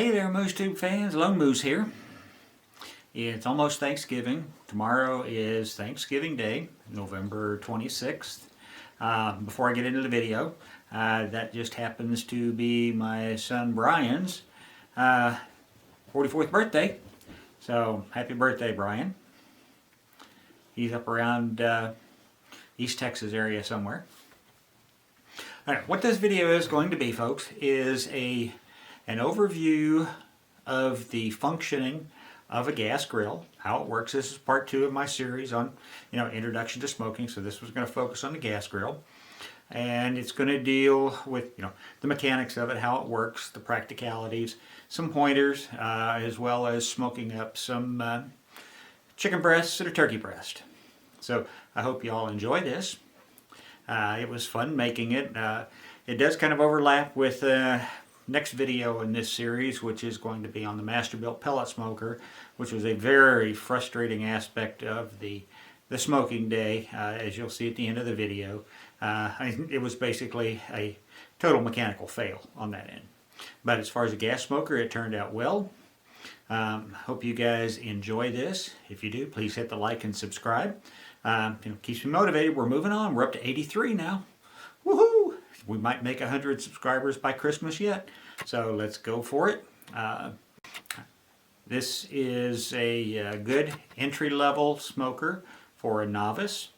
Hey there, MooseTube fans. Lone Moose here. It's almost Thanksgiving. Tomorrow is Thanksgiving Day, November 26th. Before I get into the video, that just happens to be my son Brian's 44th birthday. So, happy birthday, Brian. He's up around East Texas area somewhere. Alright, what this video is going to be, folks, is an overview of the functioning of a gas grill, how it works. This is part 2 of my series on, introduction to smoking. So this was going to focus on the gas grill, and it's going to deal with, the mechanics of it, how it works, the practicalities, some pointers, as well as smoking up some chicken breasts and a turkey breast. So I hope you all enjoy this. It was fun making it. It does kind of overlap with next video in this series, which is going to be on the Masterbuilt pellet smoker, which was a very frustrating aspect of the smoking day, as you'll see at the end of the video. It was basically a total mechanical fail on that end. But as far as a gas smoker, it turned out well. Hope you guys enjoy this. If you do, please hit the like and subscribe. Keeps me motivated. We're moving on. We're up to 83 now. Woohoo! We might make 100 subscribers by Christmas yet. So let's go for it. This is a good entry-level smoker for a novice.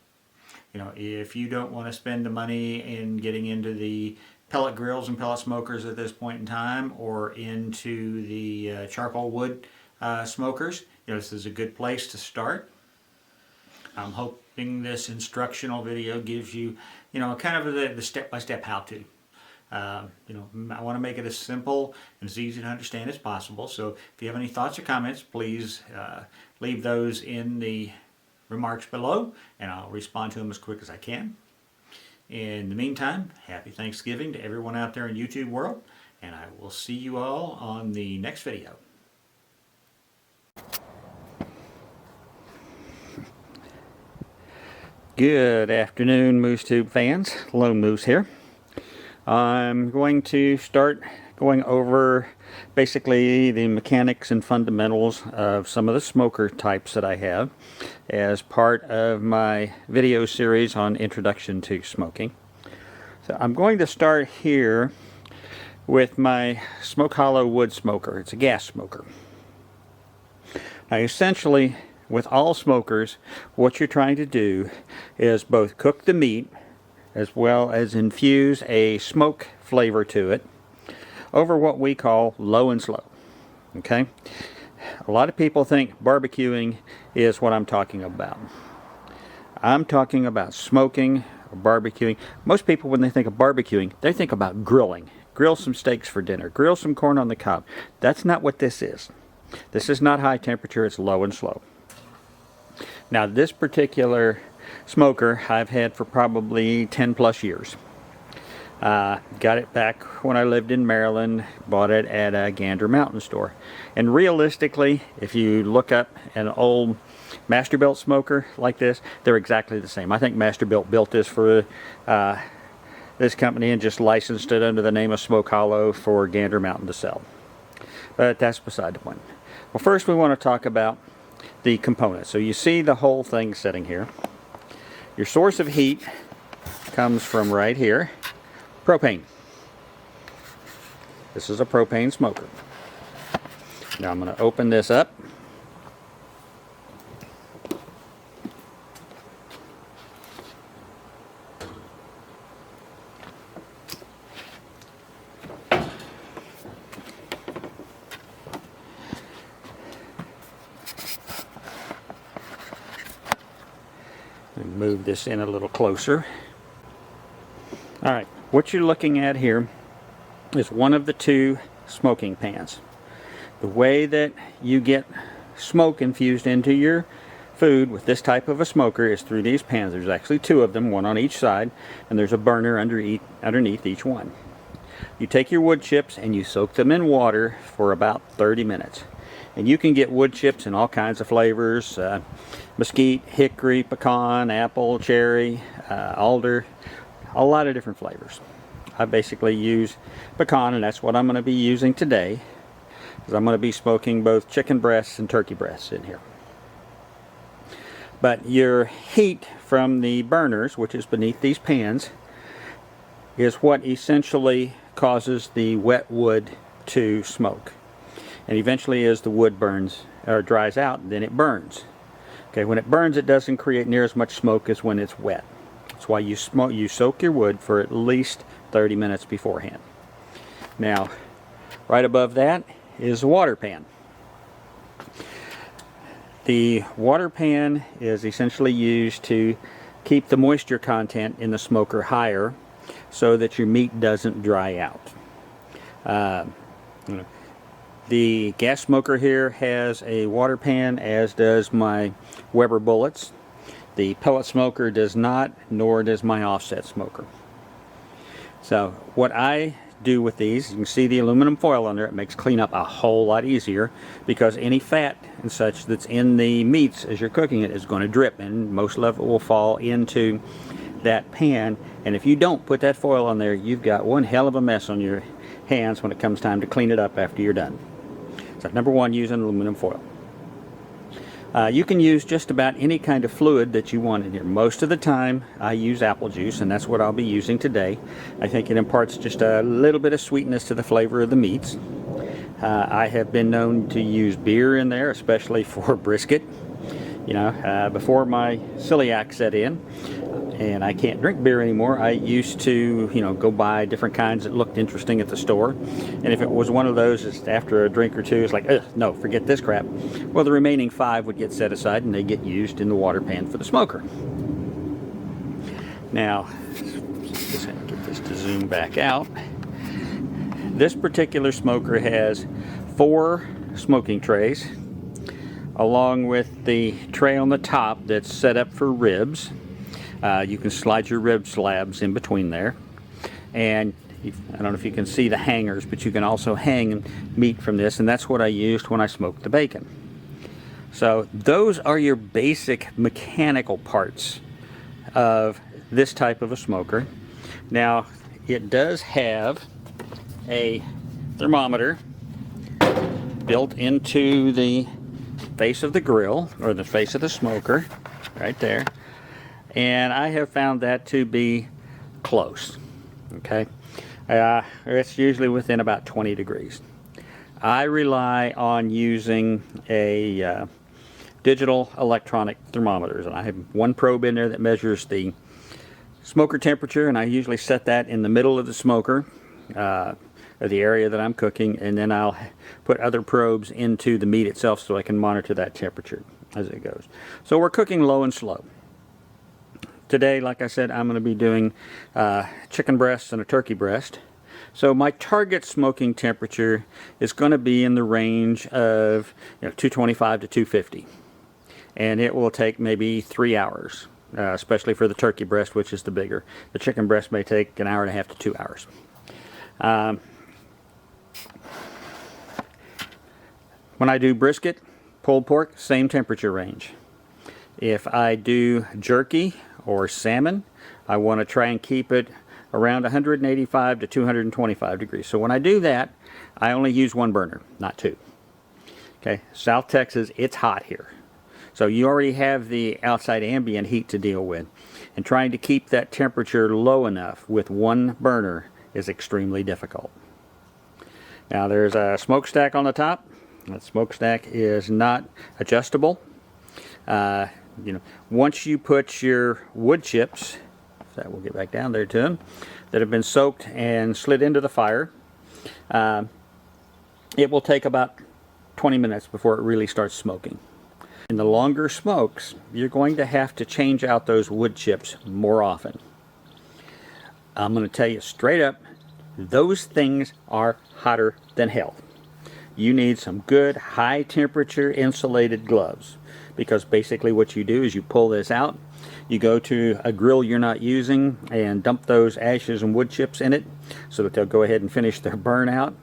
If you don't want to spend the money in getting into the pellet grills and pellet smokers at this point in time, or into the charcoal wood smokers, this is a good place to start. I'm hoping this instructional video gives you, kind of the step-by-step how-to. I want to make it as simple and as easy to understand as possible. So if you have any thoughts or comments, please leave those in the remarks below, and I'll respond to them as quick as I can. In the meantime, happy Thanksgiving to everyone out there in YouTube world, and I will see you all on the next video. Good afternoon, MooseTube fans. Lone Moose here. I'm going to start going over basically the mechanics and fundamentals of some of the smoker types that I have as part of my video series on introduction to smoking. So I'm going to start here with my Smoke Hollow wood smoker. It's a gas smoker. Now essentially, with all smokers, what you're trying to do is both cook the meat as well as infuse a smoke flavor to it over what we call low and slow. Okay? A lot of people think barbecuing is what I'm talking about. I'm talking about smoking or barbecuing. Most people, when they think of barbecuing, they think about grilling. Grill some steaks for dinner. Grill some corn on the cob. That's not what this is. This is not high temperature. It's low and slow. Now, this particular smoker I've had for probably 10 plus years. Got it back when I lived in Maryland. Bought it at a Gander Mountain store. And realistically, if you look up an old Masterbuilt smoker like this, they're exactly the same. I think Masterbuilt built this for this company and just licensed it under the name of Smoke Hollow for Gander Mountain to sell. But that's beside the point. Well, first we want to talk about the components. So you see the whole thing sitting here. Your source of heat comes from right here. Propane. This is a propane smoker. Now I'm going to open this up. Move this in a little closer. Alright, what you're looking at here is one of the 2 smoking pans. The way that you get smoke infused into your food with this type of a smoker is through these pans. There's actually 2 of them, one on each side, and there's a burner underneath each one. You take your wood chips and you soak them in water for about 30 minutes. And you can get wood chips in all kinds of flavors. Mesquite, hickory, pecan, apple, cherry, alder, a lot of different flavors. I basically use pecan, and that's what I'm going to be using today. because I'm going to be smoking both chicken breasts and turkey breasts in here. But your heat from the burners, which is beneath these pans, is what essentially causes the wet wood to smoke. And eventually, as the wood burns or dries out, then it burns. Okay, when it burns, it doesn't create near as much smoke as when it's wet. That's why you soak your wood for at least 30 minutes beforehand. Now, right above that is a water pan. The water pan is essentially used to keep the moisture content in the smoker higher so that your meat doesn't dry out. The gas smoker here has a water pan, as does my Weber bullets. The pellet smoker does not, nor does my offset smoker. So what I do with these, you can see the aluminum foil on there. It makes cleanup a whole lot easier, because any fat and such that's in the meats as you're cooking it is going to drip, and most of it will fall into that pan. And if you don't put that foil on there, you've got one hell of a mess on your hands when it comes time to clean it up after you're done. So number one, using aluminum foil. You can use just about any kind of fluid that you want in here. Most of the time I use apple juice, and that's what I'll be using today. I think it imparts just a little bit of sweetness to the flavor of the meats. I have been known to use beer in there, especially for brisket. You know, before my celiac set in and I can't drink beer anymore, I used to, go buy different kinds that looked interesting at the store. And if it was one of those, just after a drink or two, it's like, no, forget this crap. Well, the remaining 5 would get set aside and they get used in the water pan for the smoker. Now, just get this to zoom back out. This particular smoker has 4 smoking trays, along with the tray on the top that's set up for ribs. You can slide your rib slabs in between there. And I don't know if you can see the hangers, but you can also hang meat from this, and that's what I used when I smoked the bacon. So those are your basic mechanical parts of this type of a smoker. Now, it does have a thermometer built into the face of the grill, or the face of the smoker, right there. And I have found that to be close. Okay, it's usually within about 20 degrees. I rely on using a digital electronic thermometers, and I have one probe in there that measures the smoker temperature, and I usually set that in the middle of the smoker, or the area that I'm cooking, and then I'll put other probes into the meat itself so I can monitor that temperature as it goes. So we're cooking low and slow. Today, like I said, I'm going to be doing chicken breasts and a turkey breast. So my target smoking temperature is going to be in the range of 225 to 250. And it will take maybe 3 hours, especially for the turkey breast, which is the bigger. The chicken breast may take an hour and a half to 2 hours. When I do brisket, pulled pork, same temperature range. If I do jerky or salmon, I want to try and keep it around 185 to 225 degrees. So when I do that, I only use 1 burner, not 2. Okay, South Texas, it's hot here. So you already have the outside ambient heat to deal with. And trying to keep that temperature low enough with 1 burner is extremely difficult. Now there's a smokestack on the top. That smokestack is not adjustable. Once you put your wood chips, that we'll get back down there to them, that have been soaked and slid into the fire, it will take about 20 minutes before it really starts smoking. In the longer smokes, you're going to have to change out those wood chips more often. I'm going to tell you straight up, those things are hotter than hell. You need some good high temperature insulated gloves, because basically what you do is you pull this out, you go to a grill you're not using and dump those ashes and wood chips in it so that they'll go ahead and finish their burn out,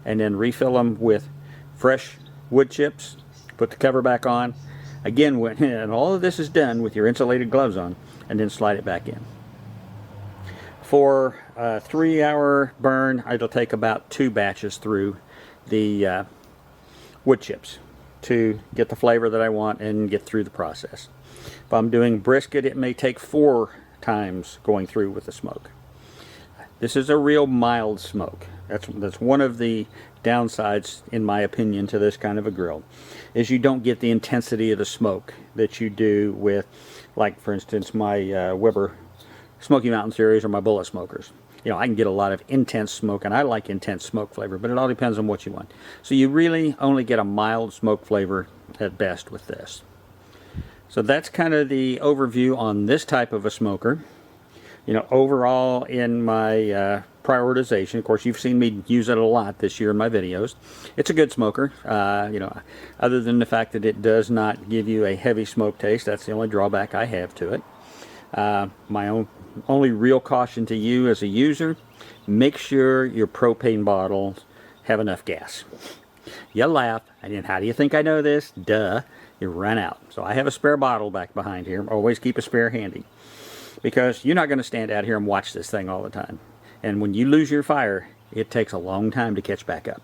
and then refill them with fresh wood chips, put the cover back on again and all of this is done with your insulated gloves on, and then slide it back in. For a 3-hour burn, it'll take about 2 batches through the wood chips to get the flavor that I want and get through the process. If I'm doing brisket, it may take 4 times going through with the smoke. This is a real mild smoke. That's one of the downsides, in my opinion, to this kind of a grill, is you don't get the intensity of the smoke that you do with, like for instance, my Weber Smoky Mountain series or my Bullet Smokers. You know, I can get a lot of intense smoke, and I like intense smoke flavor, but it all depends on what you want. So you really only get a mild smoke flavor at best with this. So that's kind of the overview on this type of a smoker. You know, overall in my prioritization, of course you've seen me use it a lot this year in my videos. It's a good smoker, you know, other than the fact that it does not give you a heavy smoke taste. That's the only drawback I have to it. My only real caution to you as a user, make sure your propane bottles have enough gas. You laugh, and how do you think I know this? Duh, you run out. So I have a spare bottle back behind here. Always keep a spare handy, because you're not going to stand out here and watch this thing all the time. And when you lose your fire, it takes a long time to catch back up.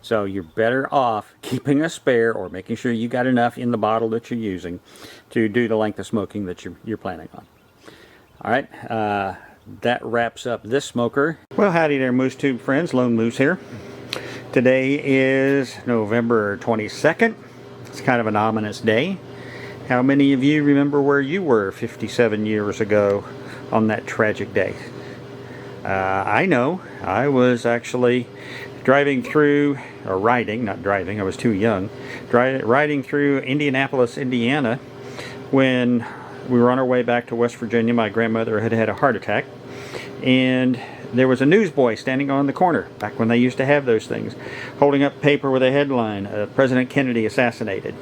So you're better off keeping a spare or making sure you got enough in the bottle that you're using to do the length of smoking that you're planning on. All right, that wraps up this smoker. Well, howdy there, Moose Tube friends. Lone Moose here. Today is November 22nd. It's kind of an ominous day. How many of you remember where you were 57 years ago on that tragic day? I know. I was actually driving through, or riding, not driving, I was too young, riding through Indianapolis, Indiana, when we were on our way back to West Virginia. My grandmother had had a heart attack, and there was a newsboy standing on the corner, back when they used to have those things, holding up paper with a headline, President Kennedy assassinated.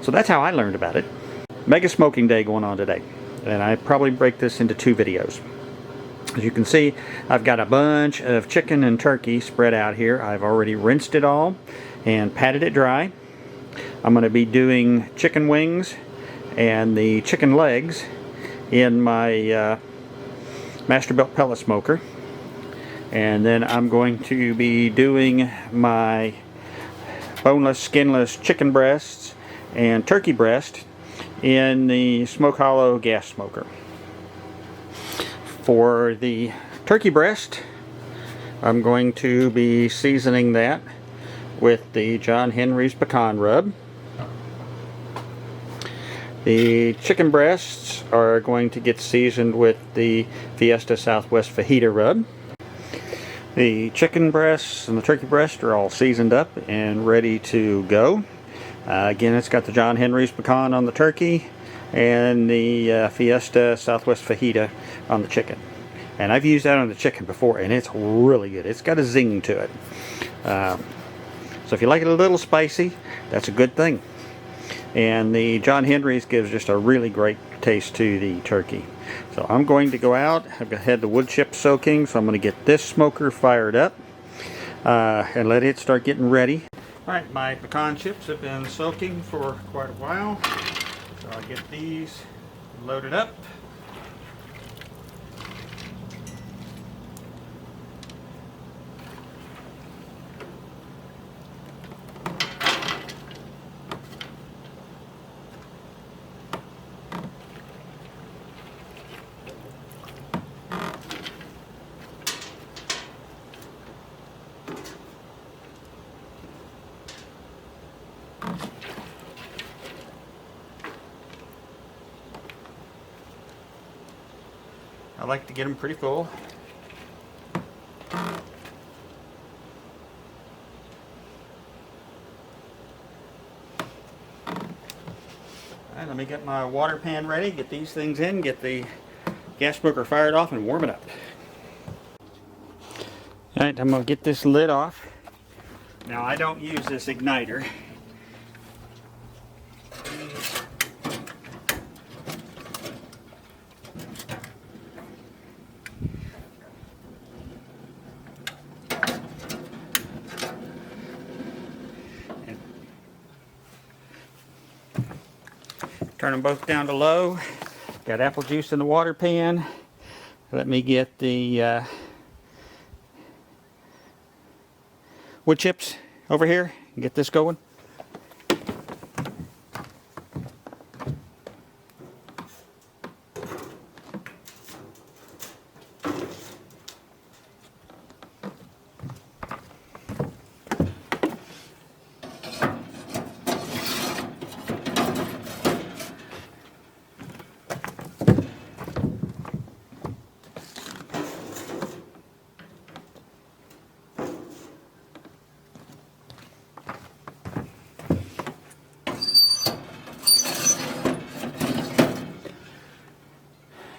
So that's how I learned about it. Mega smoking day going on today, and I probably break this into 2 videos. As you can see, I've got a bunch of chicken and turkey spread out here. I've already rinsed it all and patted it dry. I'm going to be doing chicken wings and the chicken legs in my Masterbuilt pellet smoker. And then I'm going to be doing my boneless, skinless chicken breasts and turkey breast in the Smoke Hollow gas smoker. For the turkey breast, I'm going to be seasoning that with the John Henry's pecan rub. The chicken breasts are going to get seasoned with the Fiesta Southwest fajita rub. The chicken breasts and the turkey breast are all seasoned up and ready to go. Again, it's got the John Henry's pecan on the turkey and the Fiesta Southwest fajita on the chicken. And I've used that on the chicken before, and it's really good. It's got a zing to it. So if you like it a little spicy, that's a good thing. And the John Henry's gives just a really great taste to the turkey. So I'm going to go out. I've had the wood chip soaking, so I'm going to get this smoker fired up and let it start getting ready. Alright, my pecan chips have been soaking for quite a while. So I'll get these loaded up. I like to get them pretty full. Alright, let me get my water pan ready, get these things in, get the gas smoker fired off, and warm it up. Alright, I'm going to get this lid off. Now, I don't use this igniter. Turn them both down to low. Got apple juice in the water pan. Let me get the wood chips over here get this going.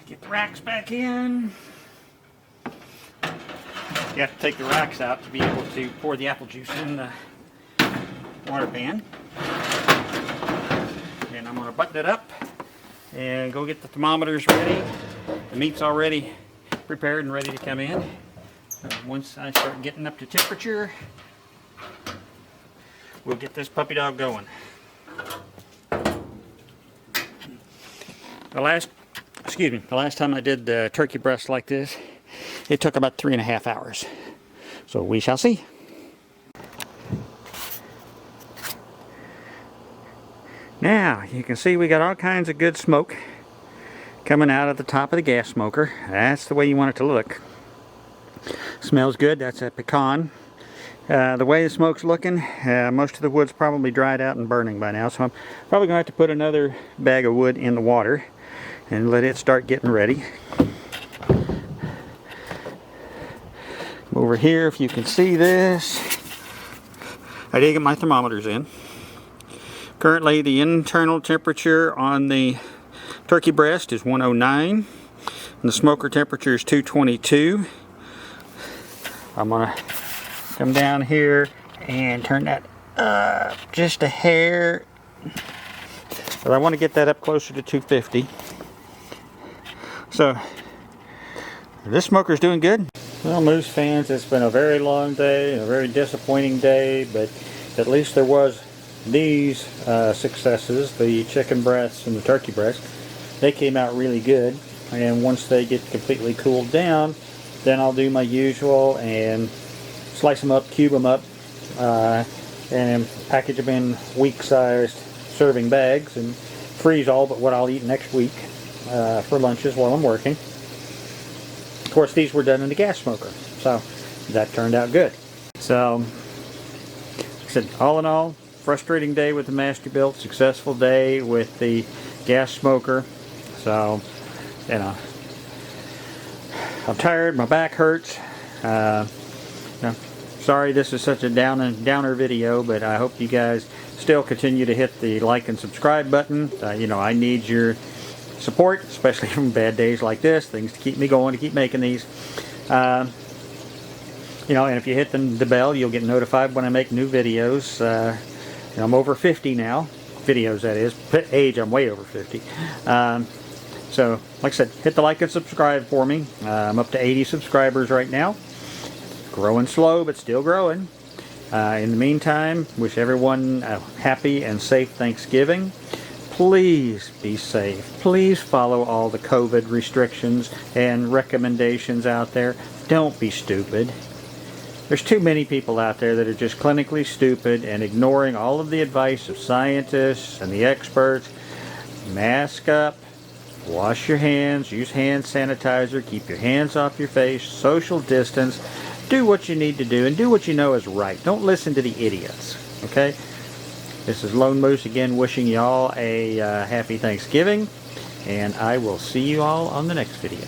Get the racks back in. You have to take the racks out to be able to pour the apple juice in the water pan. And I'm going to button it up and go get the thermometers ready. The meat's already prepared and ready to come in. Once I start getting up to temperature, we'll get this puppy dog going. The last time I did turkey breast like this, it took about 3.5 hours. So we shall see. Now, you can see we got all kinds of good smoke coming out of the top of the gas smoker. That's the way you want it to look. Smells good. That's a pecan. The way the smoke's looking, most of the wood's probably dried out and burning by now, so I'm probably going to have to put another bag of wood in the water and let it start getting ready. Over here, if you can see this, I did get my thermometers in. Currently, the internal temperature on the turkey breast is 109, and the smoker temperature is 222. I'm gonna come down here and turn that up just a hair, but I want to get that up closer to 250. So this smoker's doing good. Well, Moose fans, it's been a very long day, a very disappointing day, but at least there was these successes, the chicken breasts and the turkey breast. They came out really good, and once they get completely cooled down, then I'll do my usual and slice them up, cube them up, and package them in week-sized serving bags and freeze all but what I'll eat next week for lunches while I'm working. Of course, these were done in the gas smoker, so that turned out good. So, like I said, all in all, frustrating day with the Masterbuilt, successful day with the gas smoker. So, you know, I'm tired, my back hurts. Sorry this is such a downer video, but I hope you guys still continue to hit the like and subscribe button. You know, I need your support, especially from bad days like this, things to keep me going, to keep making these. You know, and if you hit the bell, you'll get notified when I make new videos. You know, I'm over 50 now, videos that is. Age, I'm way over 50. So, like I said, hit the like and subscribe for me. I'm up to 80 subscribers right now. Growing slow, but still growing. In the meantime, wish everyone a happy and safe Thanksgiving. Please be safe. Please follow all the COVID restrictions and recommendations out there. Don't be stupid. There's too many people out there that are just clinically stupid and ignoring all of the advice of scientists and the experts. Mask up. Wash your hands, use hand sanitizer, keep your hands off your face, social distance, do what you need to do, and do what you know is right. Don't listen to the idiots, okay? This is Lone Moose again, wishing you all a happy Thanksgiving, and I will see you all on the next video.